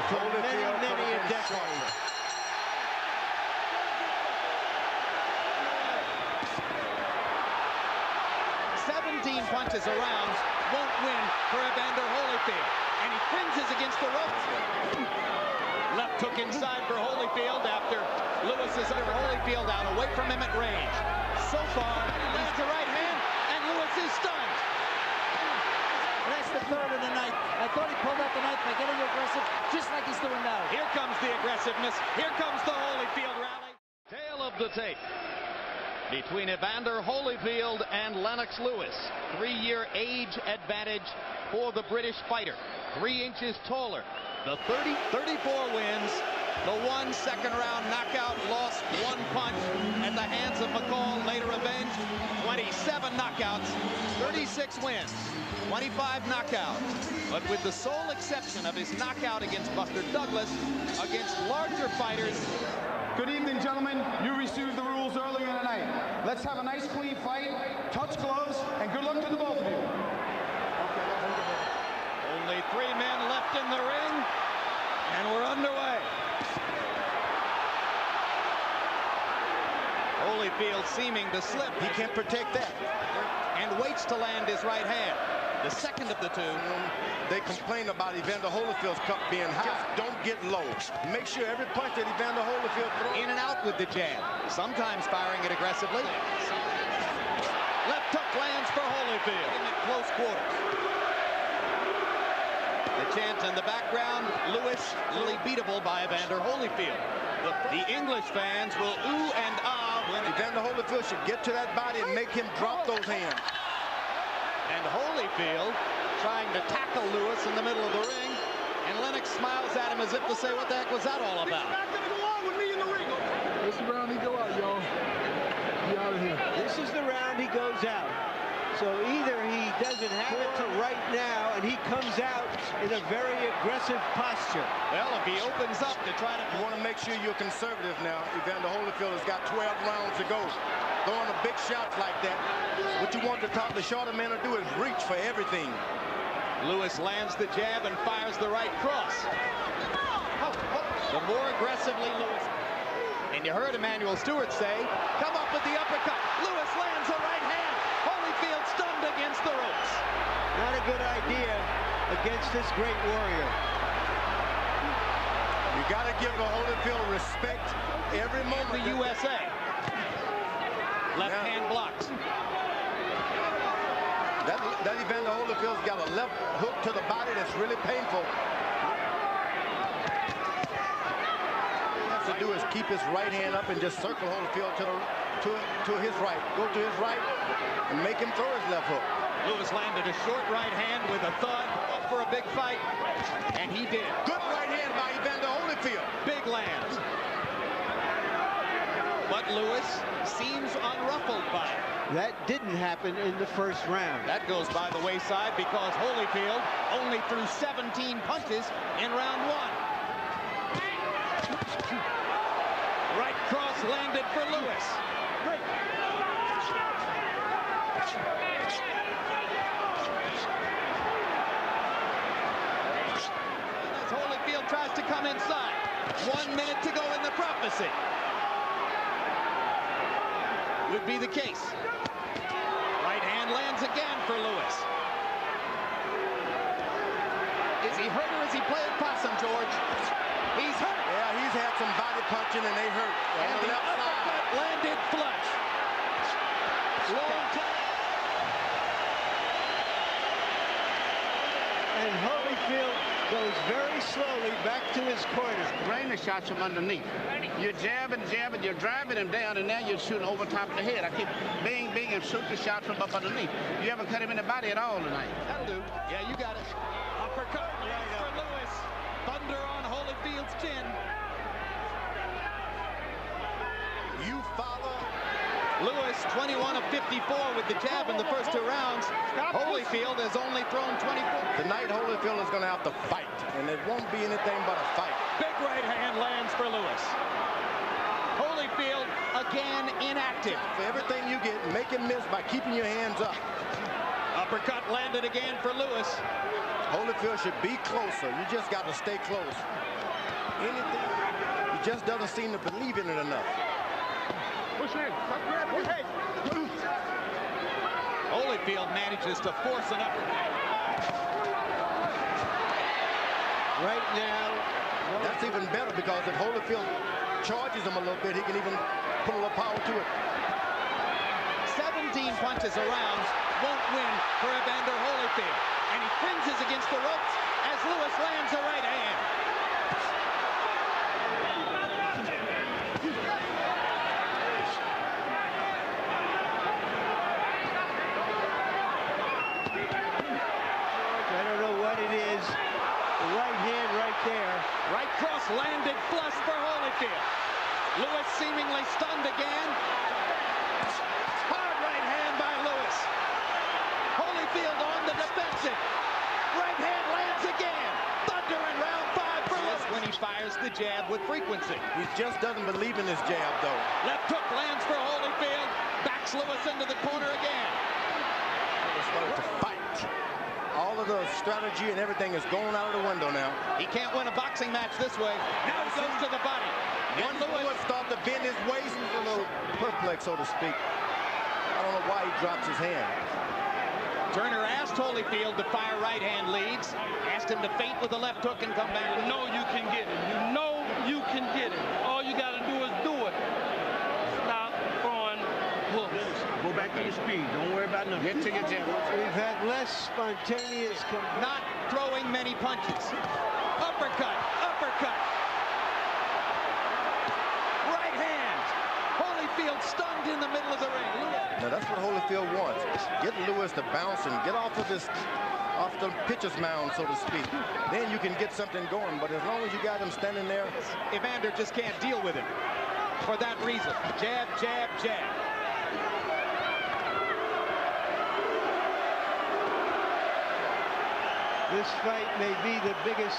for many a decade. 17 punches around won't win for Evander Holyfield, and he cringes against the ropes. Left hook inside for Holyfield after Lewis is under Holyfield out away from him at range. So far, leads to right hand, and Lewis is stunned. That's the third of the night. I thought he pulled out the knife by getting aggressive, just like he's doing now. Here comes the aggressiveness. Here comes the Holyfield rally. Tail of the tape between Evander Holyfield and Lennox Lewis. 3-year age advantage for the British fighter. 3 inches taller. The 34 wins. The 1 second-round knockout loss, 1 punch at the hands of McCall, later avenged. 27 knockouts, 36 wins, 25 knockouts. But with the sole exception of his knockout against Buster Douglas, against larger fighters. Good evening, gentlemen. You received the rules earlier tonight. Let's have a nice, clean fight, touch gloves, and good luck to the both of you. Only 3 men left in the ring, and we're underway. Holyfield seeming to slip. He can't protect that. And waits to land his right hand. The second of the two. They complain about Evander Holyfield's cup being high. Just don't get low. Make sure every punch that Evander Holyfield throws. In and out with the jab. Sometimes firing it aggressively. Left hook lands for Holyfield. In at close quarters. The chant in the background, Lewis really beatable by Evander Holyfield. The English fans will ooh and ah when Evander Holyfield should get to that body and make him drop those hands. And Holyfield trying to tackle Lewis in the middle of the ring, and Lennox smiles at him as if to say, what the heck was that all about? He's not gonna go on with me in the ring. This is the round he go out, y'all. He out of here. This is the round he goes out. So either he doesn't have it to right now, and he comes out in a very aggressive posture. Well, if he opens up to try to... You want to make sure you're conservative now. Evander Holyfield has got 12 rounds to go. Throwing a big shot like that, what you want the shorter man to do is reach for everything. Lewis lands the jab and fires the right cross. The more aggressively Lewis... And you heard Emmanuel Stewart say, come up with the uppercut. Lewis lands a right hand. Holyfield stunned against the ropes. Not a good idea against this great warrior. You got to give Holyfield respect every moment. The USA. Left hand blocks. That Evander Holyfield's got a left hook to the body that's really painful. All he has to do is keep his right hand up and just circle Holyfield to his right. Go to his right and make him throw his left hook. Lewis landed a short right hand with a thud up for a big fight, and he did. Good right hand by Evander Holyfield. Big lands. But Lewis seems unruffled by it. That didn't happen in the first round. That goes by the wayside because Holyfield only threw 17 punches in round 1. Right cross landed for Lewis. As Holyfield tries to come inside. 1 minute to go in the prophecy. Would be the case. Right hand lands again for Lewis. Is he hurt or is he playing possum, George? He's hurt. Yeah, he's had some body punching and they hurt. And the uppercut landed flush. Long time. And Holyfield goes very slowly back to his corner. Rain the shots from underneath. You're jabbing, you're driving him down, and now you're shooting over top of the head. I keep bing, and shoot the shot from up underneath. You haven't cut him in the body at all tonight. That'll do. Yeah, you got it. Uppercut for Lewis. Thunder on Holyfield's chin. You follow. Lewis, 21 of 54 with the jab in the first 2 rounds. Holyfield has only thrown 24. Tonight, Holyfield is going to have to fight, and it won't be anything but a fight. Big right hand lands for Lewis. Holyfield again inactive. For everything you get, make him miss by keeping your hands up. A Uppercut landed again for Lewis. Holyfield should be closer. You just got to stay close. Anything, he just doesn't seem to believe in it enough. Holyfield manages to force an uppercut. Right now, that's even better because if Holyfield charges him a little bit, he can even put a little power to it. 17 punches around won't win for Evander Holyfield. And he cringes against the ropes as Lewis lands a right hand. I don't know what it is. The right hand right there. Right cross landed flush for Holyfield. Lewis seemingly stunned again. Hard right hand by Lewis. Holyfield on the defensive. Right hand lands again. Thunder in round 5 for Lewis when he fires the jab with frequency. He just doesn't believe in his jab, though. Left hook lands for Holyfield. Backs Lewis into the corner again. Started to fight. All of the strategy and everything is going out of the window now. He can't win a boxing match this way. Now he goes to the body. Once Lewis started to bend his waist, he's a little perplexed, so to speak. I don't know why he drops his hand. Turner asked Holyfield to fire right hand leads. Asked him to feint with the left hook and come back. You know you can get it. You know you can get it. All you got to do is do it. Stop throwing hooks. Go back to your speed. Don't worry about nothing. Get to your jab. We've had less spontaneous. Not throwing many punches. Uppercut. Uppercut. Right hand. Holyfield stunned in the middle of the ring. Now that's what Holyfield wants. Get Lewis to bounce and get off of off the pitcher's mound, so to speak. Then you can get something going. But as long as you got him standing there, Evander just can't deal with him. For that reason, jab, jab, jab. This fight may be the biggest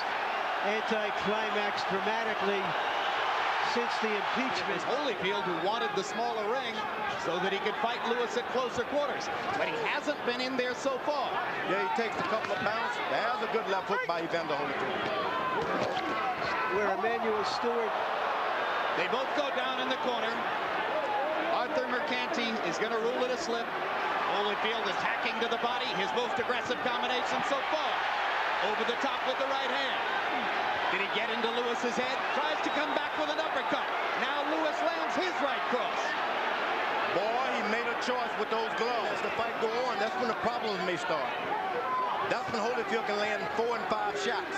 anticlimax dramatically since the impeachment. It was Holyfield who wanted the smaller ring so that he could fight Lewis at closer quarters. But he hasn't been in there so far. yeah, he takes a couple of bounce. There's a good left hook by Evander Holyfield. Where Emmanuel Stewart. They both go down in the corner. Arthur Mercanti is going to rule it a slip. Holyfield attacking to the body, his most aggressive combination so far. Over the top with the right hand. Did he get into Lewis's head? Tries to come back with an uppercut. Now Lewis lands his right cross. Boy, he made a choice with those gloves. As the fight go on, that's when the problems may start. That's when Holyfield can land 4 and 5 shots.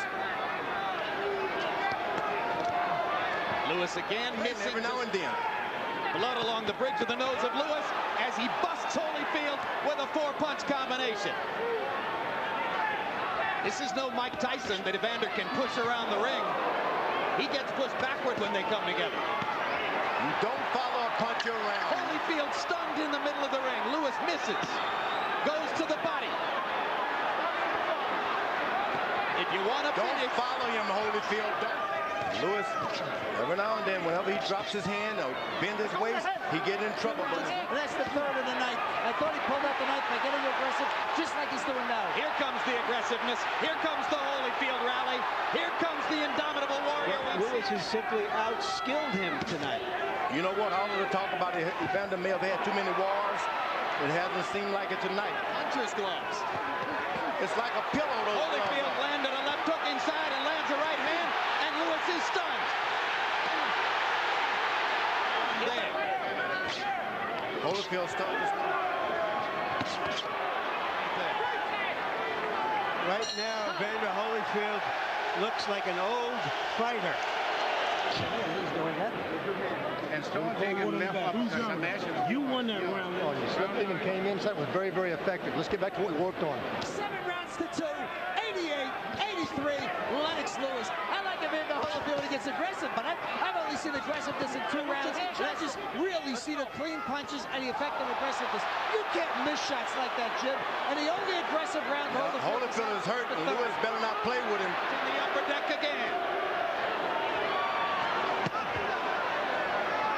Lewis again missing. Every now and then. Blood along the bridge of the nose of Lewis as he busts Holyfield with a 4-punch combination. This is no Mike Tyson that Evander can push around the ring. He gets pushed backward when they come together. You don't follow a punch around. Holyfield stunned in the middle of the ring. Lewis misses. Goes to the body. If you want to Don't finish, follow him, Holyfield. Lewis, every now and then, whenever he drops his hand or bend his waist, he get in trouble. That's the third of the night. I thought he pulled out the knife by getting aggressive, just like he's doing now. here comes the aggressiveness. Here comes the Holyfield rally. Here comes the indomitable warrior. Lewis has simply outskilled him tonight. You know what? All of the talk about Evander may have had too many wars. It hasn't seemed like it tonight. Puncher's gloves. It's like a pillow. Those Holyfield gloves. landed a left hook inside and lands a right hand, and Lewis is stunned. There. Holyfield started to Right now, Evander Holyfield looks like an old fighter. He's doing that. And Stone taking left up. You won that round. Oh, you slipped in and came in. That was very, very effective. Let's get back to what we worked on. 7 rounds to 2, 88-83, Lennox Lewis. I like Evander Holyfield. He gets aggressive, but I've only seen aggressiveness in 2 rounds. And I just really see the clean punches and the effective aggressiveness. You can't miss shots like that, Jim. And the only aggressive round Holyfield is hurt, and Lewis better not play with him. In the upper deck again.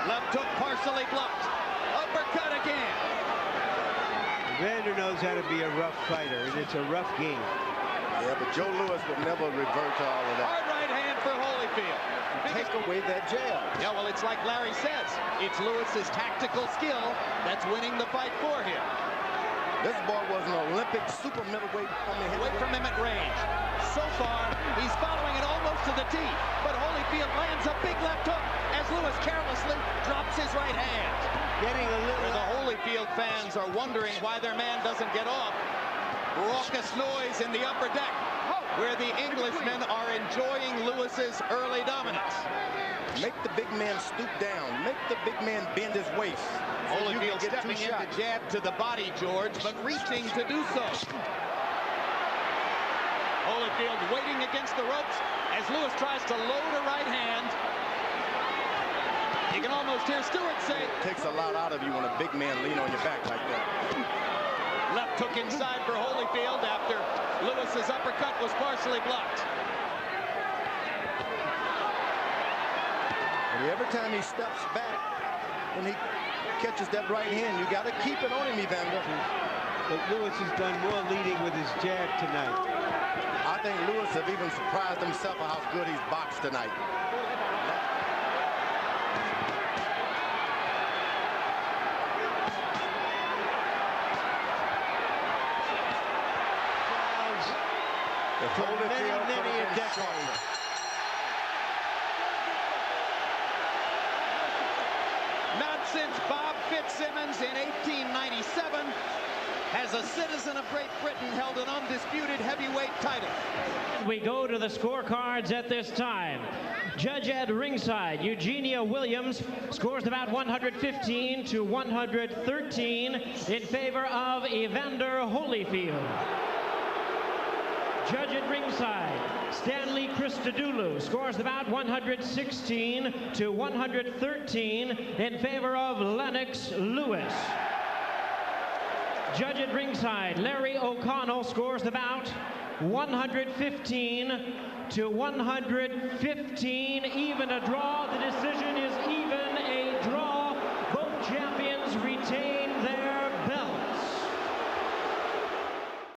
Left hook partially blocked. Uppercut again. Evander knows how to be a rough fighter, and it's a rough game. Yeah, but Joe Louis would never revert to all of that. Hard right hand for Holyfield. Take away that jab. Yeah, well, it's like Larry says. It's Lewis's tactical skill that's winning the fight for him. This boy was an Olympic super middleweight. Away from him at range. So far, he's following it almost to the teeth. But Holyfield lands a big left hook as Louis carelessly drops his right hand. Getting a little... The Holyfield fans are wondering why their man doesn't get off. Raucous noise in the upper deck, where the Englishmen are enjoying Lewis's early dominance. Make the big man stoop down. Make the big man bend his waist. Holyfield stepping in to jab to the body, George, but reaching to do so. Holyfield waiting against the ropes as Louis tries to load a right hand. You can almost hear Stewart say... It takes a lot out of you when a big man lean on your back like that. Left hook inside for Holyfield after Lewis's uppercut was partially blocked. And every time he steps back, when he catches that right hand, you got to keep it on him, Evander. But Louis has done more leading with his jab tonight. I think Louis have even surprised himself at how good he's boxed tonight. For many a decade. Not since Bob Fitzsimmons in 1897 has a citizen of Great Britain held an undisputed heavyweight title. We go to the scorecards at this time. Judge at ringside, Eugenia Williams, scores about 115 to 113 in favor of Evander Holyfield. Judge at ringside, Stanley Christodoulou, scores about 116 to 113 in favor of Lennox Lewis. Judge at ringside, Larry O'Connell, scores about 115 to 115, even a draw. The decision is even.